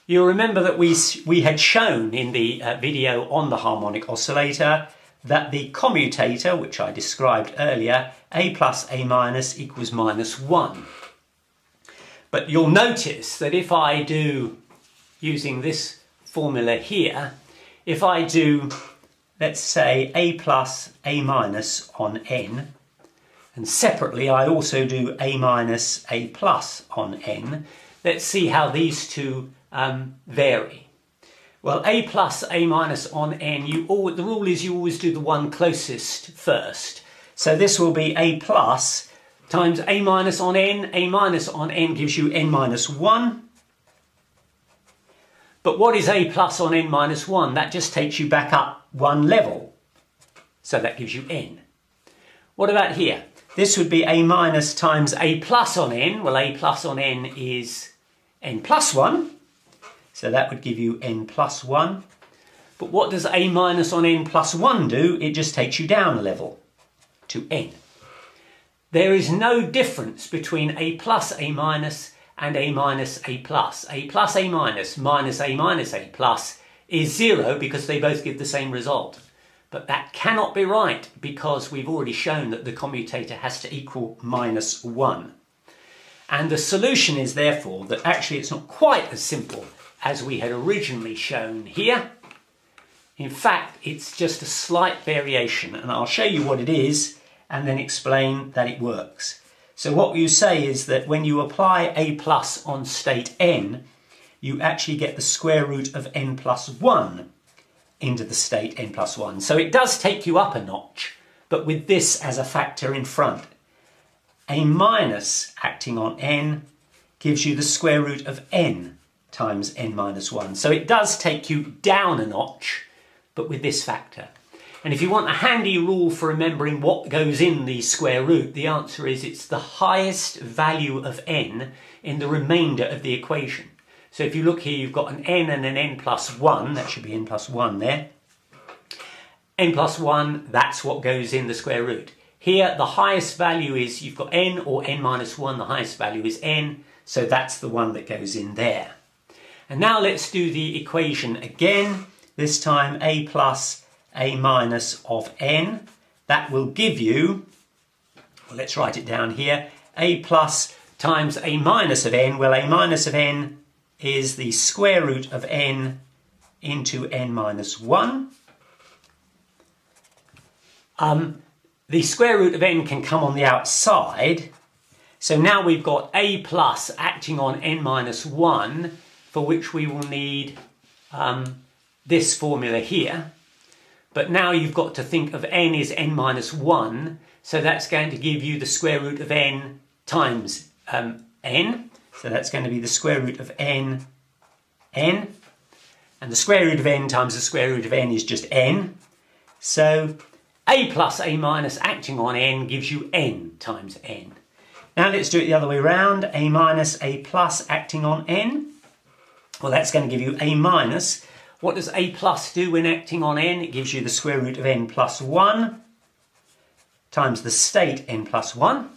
you'll remember that we had shown in the video on the harmonic oscillator that the commutator, which I described earlier, A plus A- equals -1. But you'll notice that if I do, using this formula here, if I do, let's say, A plus A- on n, and separately I also do A- A plus on n, let's see how these two vary. Well, A plus A minus on n, the rule is you always do the one closest first. So this will be A plus times A minus on n. A minus on n gives you n minus 1. But what is A plus on n minus 1? That just takes you back up one level. So that gives you n. What about here? This would be A minus times A plus on n. Well, A plus on n is n plus 1. So that would give you n plus 1. But what does A minus on n plus 1 do? It just takes you down a level to n. There is no difference between A plus A minus and A minus A plus. A plus A minus minus A minus A plus is 0 because they both give the same result. But that cannot be right because we've already shown that the commutator has to equal -1. And the solution is therefore that actually it's not quite as simple as we had originally shown here. In fact, it's just a slight variation, and I'll show you what it is and then explain that it works. So what you say is that when you apply A plus on state n, you actually get the square root of n plus 1 into the state n plus 1. So it does take you up a notch, but with this as a factor in front. A minus acting on n gives you the square root of n times n minus 1. So it does take you down a notch, but with this factor. And if you want a handy rule for remembering what goes in the square root, the answer is it's the highest value of n in the remainder of the equation. So if you look here, you've got an n and an n plus 1, that should be n plus 1 there. N plus 1, that's what goes in the square root. Here, the highest value is, you've got n or n minus 1, the highest value is n, so that's the one that goes in there. And now let's do the equation again, this time A plus A minus of n, that will give you, well, let's write it down here, a plus times a minus of n. Well, a minus of n is the square root of n into n minus 1. The square root of n can come on the outside, so now we've got a plus acting on n minus 1, for which we will need this formula here. But now you've got to think of n is n minus 1, so that's going to give you the square root of n times n. So that's going to be the square root of n, and the square root of n times the square root of n is just n. So a plus a minus acting on n gives you n times n. Now let's do it the other way around. A minus a plus acting on n. Well, that's going to give you a minus. What does a plus do when acting on n? It gives you the square root of n plus 1 times the state n plus 1.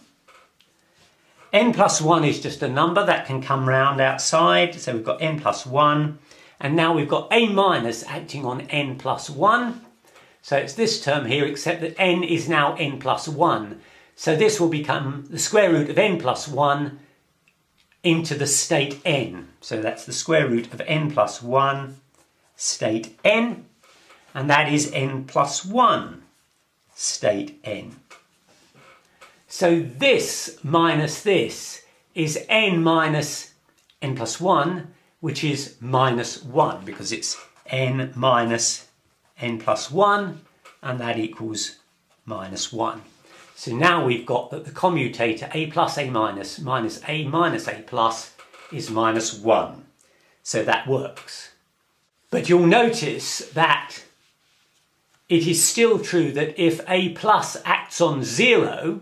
N plus 1 is just a number that can come round outside, so we've got n plus 1, and now we've got a minus acting on n plus 1. So it's this term here, except that n is now n plus 1. So this will become the square root of n plus 1 into the state n. So that's the square root of n plus 1 state n, and that is n plus 1 state n. So this minus this is n minus n plus 1, which is minus 1, because it's n minus n plus 1, and that equals minus 1. So now we've got that the commutator a plus a minus minus a plus is minus 1. So that works. But you'll notice that it is still true that if a plus acts on 0,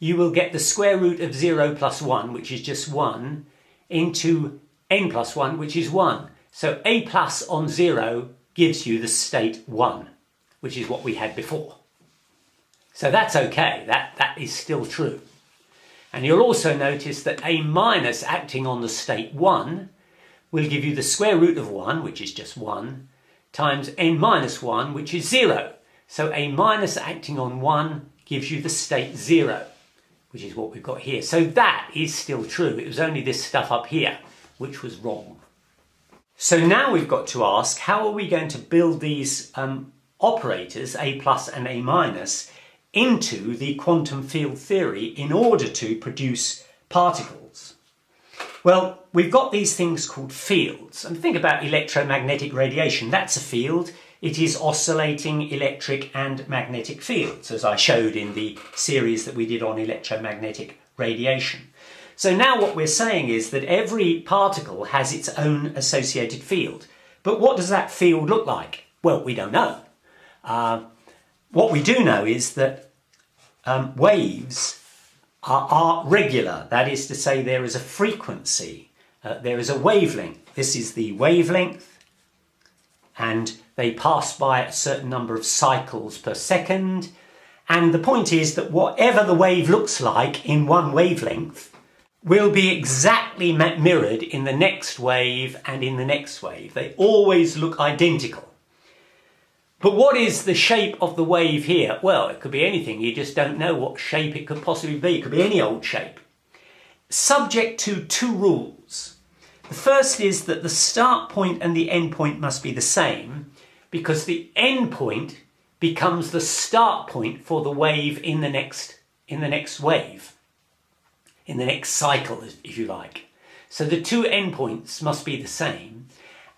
you will get the square root of 0 plus 1, which is just 1, into n plus 1, which is 1. So a plus on 0 gives you the state 1, which is what we had before. So that's okay, that is still true. And you'll also notice that a minus acting on the state 1 will give you the square root of 1, which is just 1, times n minus 1, which is 0. So a minus acting on 1 gives you the state 0, which is what we've got here. So that is still true. It was only this stuff up here which was wrong. So now we've got to ask, how are we going to build these operators, a plus and a minus, into the quantum field theory in order to produce particles? Well, we've got these things called fields. And think about electromagnetic radiation. That's a field. It is oscillating electric and magnetic fields, as I showed in the series that we did on electromagnetic radiation. So now what we're saying is that every particle has its own associated field. But what does that field look like? Well, we don't know. What we do know is that waves are regular. That is to say, there is a frequency, there is a wavelength. This is the wavelength, and they pass by a certain number of cycles per second. And the point is that whatever the wave looks like in one wavelength will be exactly mirrored in the next wave and in the next wave. They always look identical. But what is the shape of the wave here? Well, it could be anything. You just don't know what shape it could possibly be. It could be any old shape. Subject to two rules. The first is that the start point and the end point must be the same, because the end point becomes the start point for the wave in the next wave, in the next cycle, if you like. So the two endpoints must be the same,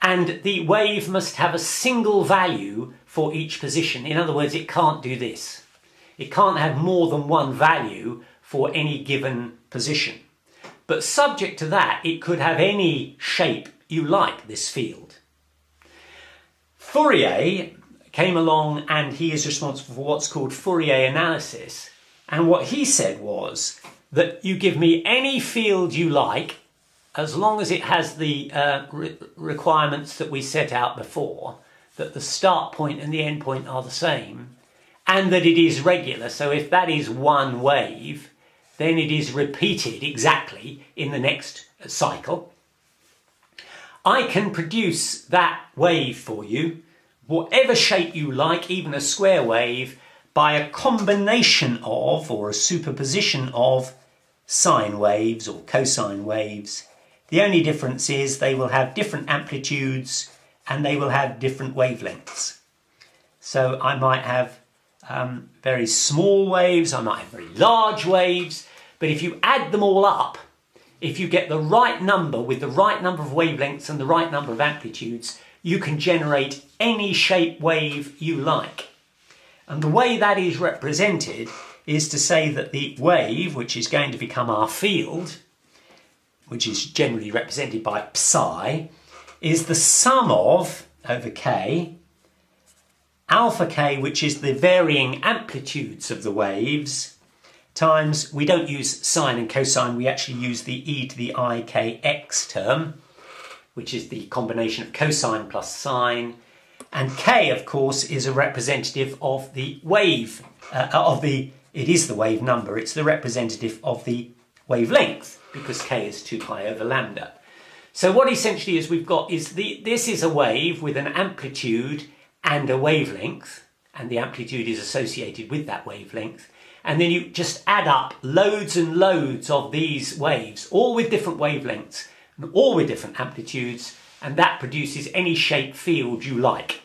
and the wave must have a single value for each position. In other words, it can't do this. It can't have more than one value for any given position. But subject to that, it could have any shape you like, this field. Fourier came along, and he is responsible for what's called Fourier analysis. And what he said was that you give me any field you like, as long as it has the requirements that we set out before, that the start point and the end point are the same, and that it is regular. So if that is one wave, then it is repeated exactly in the next cycle. I can produce that wave for you, whatever shape you like, even a square wave, by a combination of, or a superposition of, sine waves or cosine waves. The only difference is they will have different amplitudes and they will have different wavelengths. So I might have very small waves, I might have very large waves, but if you add them all up, if you get the right number with the right number of wavelengths and the right number of amplitudes, you can generate any shape wave you like. And the way that is represented is to say that the wave, which is going to become our field, which is generally represented by psi, is the sum of, over k, alpha k, which is the varying amplitudes of the waves, times, we don't use sine and cosine, we actually use the e to the I kx term, which is the combination of cosine plus sine, and k, of course, is a representative of the wave, it is the wave number, it's the representative of the wavelength, because k is 2 pi over lambda. So what essentially is we've got is this is a wave with an amplitude and a wavelength, and the amplitude is associated with that wavelength, and then you just add up loads and loads of these waves, all with different wavelengths, and all with different amplitudes, and that produces any shape field you like.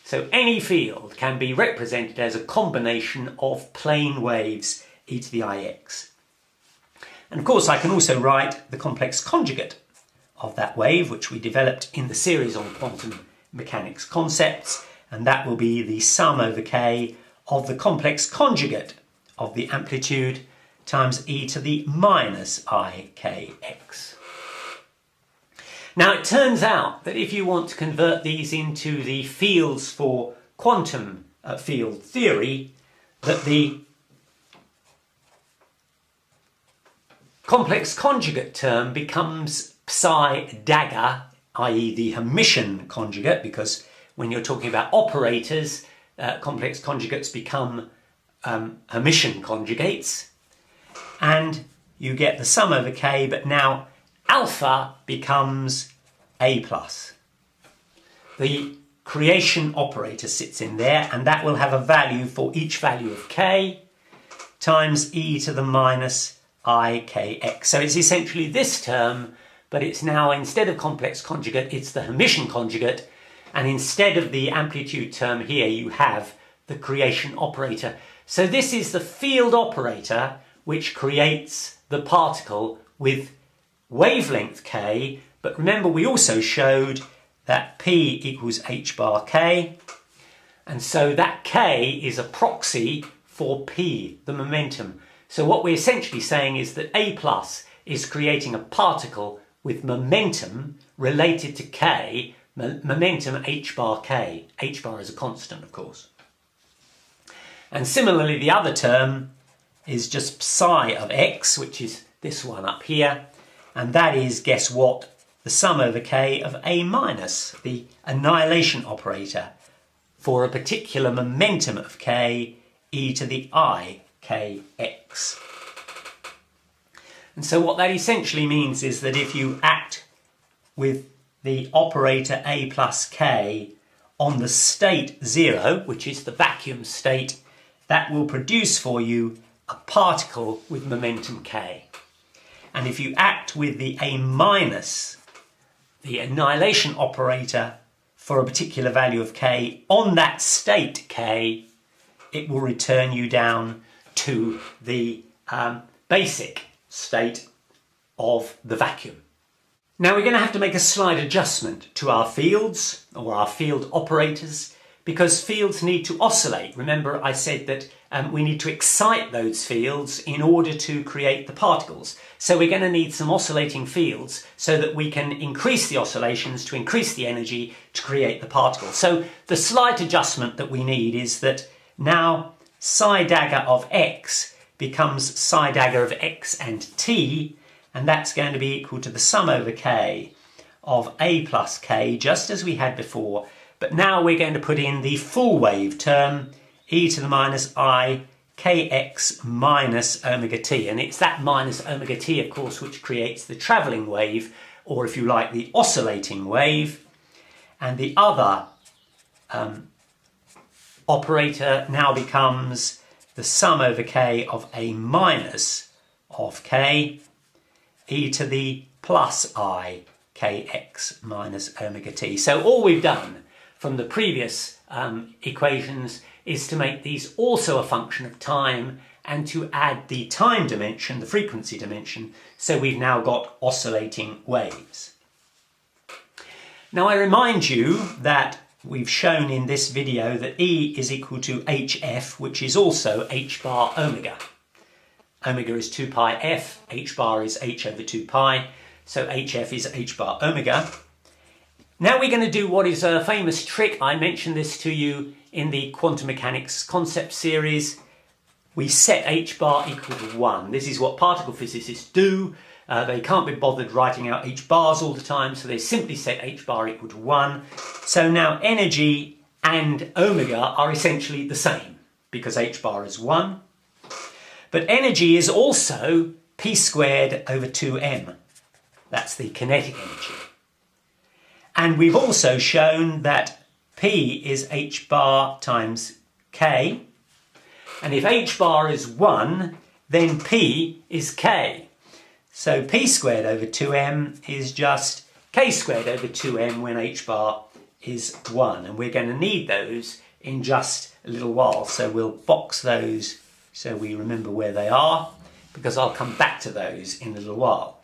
So any field can be represented as a combination of plane waves e to the ix. And of course I can also write the complex conjugate of that wave, which we developed in the series on quantum mechanics concepts, and that will be the sum over k of the complex conjugate of the amplitude times e to the minus ikx. Now it turns out that if you want to convert these into the fields for quantum field theory, that the complex conjugate term becomes psi dagger, i.e. the Hermitian conjugate, because when you're talking about operators, complex conjugates become Hermitian conjugates, and you get the sum over k, but now alpha becomes a plus. The creation operator sits in there, and that will have a value for each value of k times e to the minus ikx. So it's essentially this term, but it's now, instead of complex conjugate, it's the Hermitian conjugate, and instead of the amplitude term here, you have the creation operator. So this is the field operator which creates the particle with wavelength k, but remember we also showed that p equals h bar k, and so that k is a proxy for p, the momentum. So what we're essentially saying is that a plus is creating a particle with momentum related to k, momentum h bar k. H bar is a constant, of course. And similarly, the other term is just psi of x, which is this one up here, and that is, guess what, the sum over k of a minus, the annihilation operator, for a particular momentum of k, e to the ikx. And so what that essentially means is that if you act with the operator a plus k on the state 0, which is the vacuum state, that will produce for you a particle with momentum k. And if you act with the a minus, the annihilation operator, for a particular value of k on that state k, it will return you down to the basic state of the vacuum. Now we're going to have to make a slight adjustment to our fields, or our field operators, because fields need to oscillate. Remember I said that we need to excite those fields in order to create the particles. So we're going to need some oscillating fields so that we can increase the oscillations to increase the energy to create the particles. So the slight adjustment that we need is that now psi dagger of x becomes psi dagger of x and t, and that's going to be equal to the sum over k of a plus k, just as we had before. But now we're going to put in the full wave term, e to the minus I kx minus omega t. And it's that minus omega t, of course, which creates the travelling wave, or if you like, the oscillating wave. And the other operator now becomes the sum over k of a minus of k e to the plus I kx minus omega t. So all we've done from the previous equations is to make these also a function of time and to add the time dimension, the frequency dimension, so we've now got oscillating waves. Now I remind you that we've shown in this video that E is equal to hf, which is also h bar omega. Omega is 2 pi f, h bar is h over 2 pi, so hf is h bar omega. Now we're going to do what is a famous trick. I mentioned this to you in the quantum mechanics concept series. We set h bar equal to 1. This is what particle physicists do. They can't be bothered writing out h bars all the time, so they simply set h bar equal to 1. So now energy and omega are essentially the same because h bar is 1. But energy is also p squared over 2m. That's the kinetic energy. And we've also shown that P is h bar times k. And if h bar is 1, then P is k. So P squared over 2m is just k squared over 2m when h bar is 1. And we're going to need those in just a little while. So we'll box those so we remember where they are, because I'll come back to those in a little while.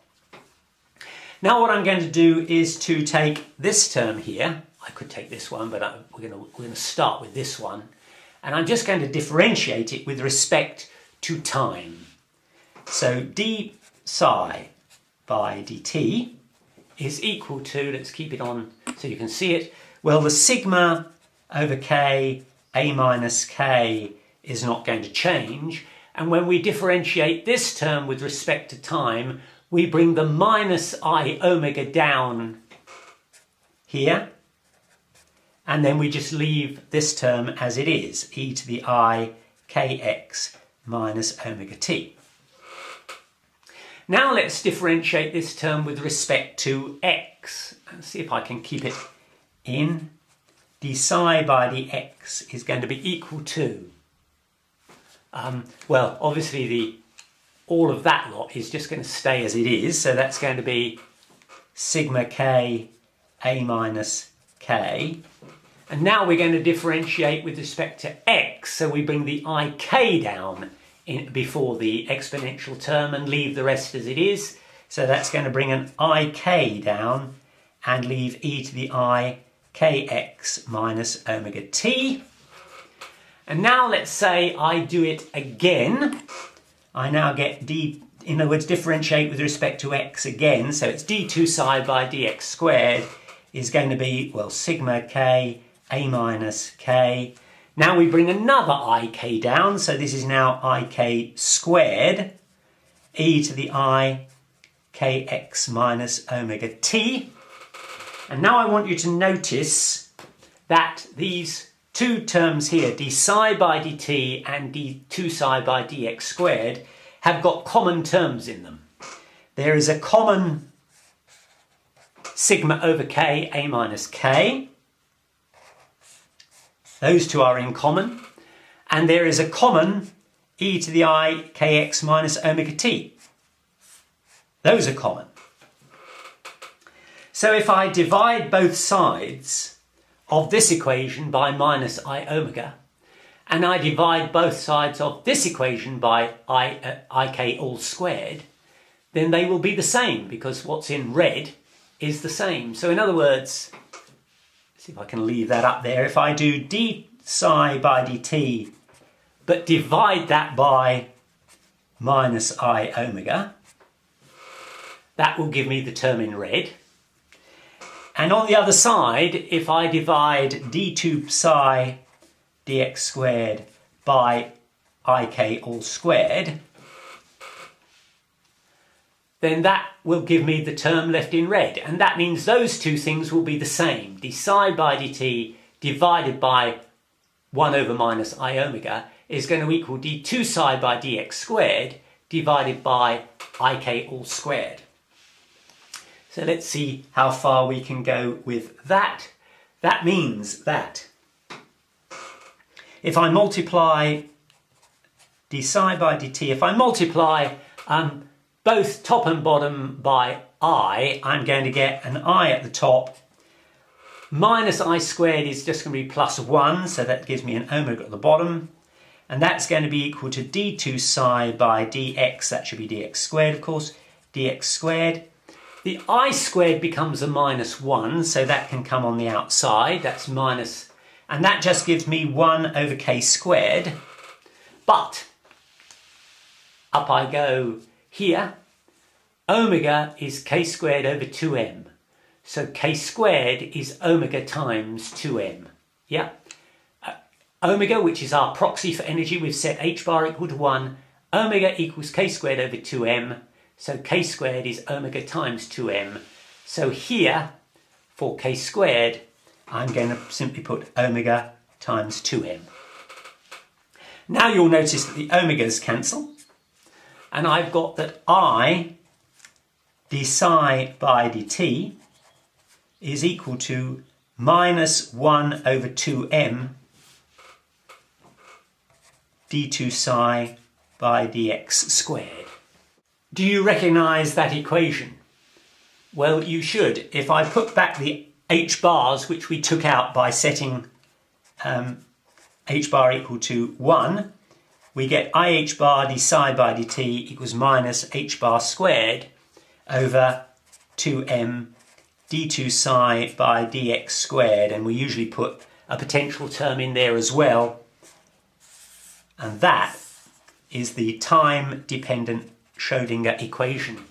Now what I'm going to do is to take this term here. I could take this one, but we're going to start with this one. And I'm just going to differentiate it with respect to time. So d psi by dt is equal to, let's keep it on so you can see it, well, the sigma over k, a minus k, is not going to change. And when we differentiate this term with respect to time, we bring the minus I omega down here, and then we just leave this term as it is, e to the I kx minus omega t. Now let's differentiate this term with respect to x. Let's see if I can keep it in. d psi by dx is going to be equal to, well, obviously all of that lot is just going to stay as it is, so that's going to be sigma k a minus k. And now we're going to differentiate with respect to x, so we bring the ik down before the exponential term and leave the rest as it is. So that's going to bring an ik down and leave e to the I kx minus omega t. And now let's say I do it again. I now get d, in other words, differentiate with respect to x again. So it's d2 psi by dx squared is going to be, well, sigma k a minus k. Now we bring another ik down, so this is now ik squared, e to the I kx minus omega t. And now I want you to notice that these two terms here, d psi by dt and d2 psi by dx squared, have got common terms in them. There is a common sigma over k, a minus k. Those two are in common. And there is a common e to the I kx minus omega t. Those are common. So if I divide both sides of this equation by minus I omega, and I divide both sides of this equation by ik all squared, then they will be the same, because what's in red is the same. So in other words, see if I can leave that up there. If I do d psi by dt, but divide that by minus I omega, that will give me the term in red. And on the other side, if I divide d2 psi dx squared by ik all squared, then that will give me the term left in red. And that means those two things will be the same. d psi by dt divided by 1 over minus I omega is going to equal d2 psi by dx squared divided by ik all squared. So let's see how far we can go with that. That means that if I multiply d psi by dt, if I multiply both top and bottom by I, I'm going to get an I at the top. Minus I squared is just going to be plus 1, so that gives me an omega at the bottom. And that's going to be equal to d2 psi by dx, that should be dx squared of course, dx squared. The I squared becomes a minus 1, so that can come on the outside, that's minus, and that just gives me 1 over k squared. But, up I go here, omega is k squared over 2m. So k squared is omega times 2m. Yeah? Omega, which is our proxy for energy, we've set h bar equal to 1. Omega equals k squared over 2m. So k squared is omega times 2m. So here, for k squared, I'm going to simply put omega times 2m. Now you'll notice that the omegas cancel. And I've got that I d psi by dt is equal to minus 1 over 2m d2 psi by dx squared. Do you recognise that equation? Well, you should. If I put back the h bars, which we took out by setting h bar equal to 1, we get ih bar d psi by dt equals minus h bar squared over 2m d2 psi by dx squared, and we usually put a potential term in there as well, and that is the time-dependent Schrödinger equation.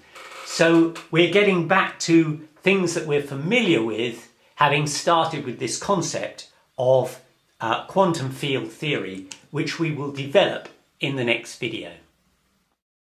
So we're getting back to things that we're familiar with, having started with this concept of quantum field theory, which we will develop in the next video.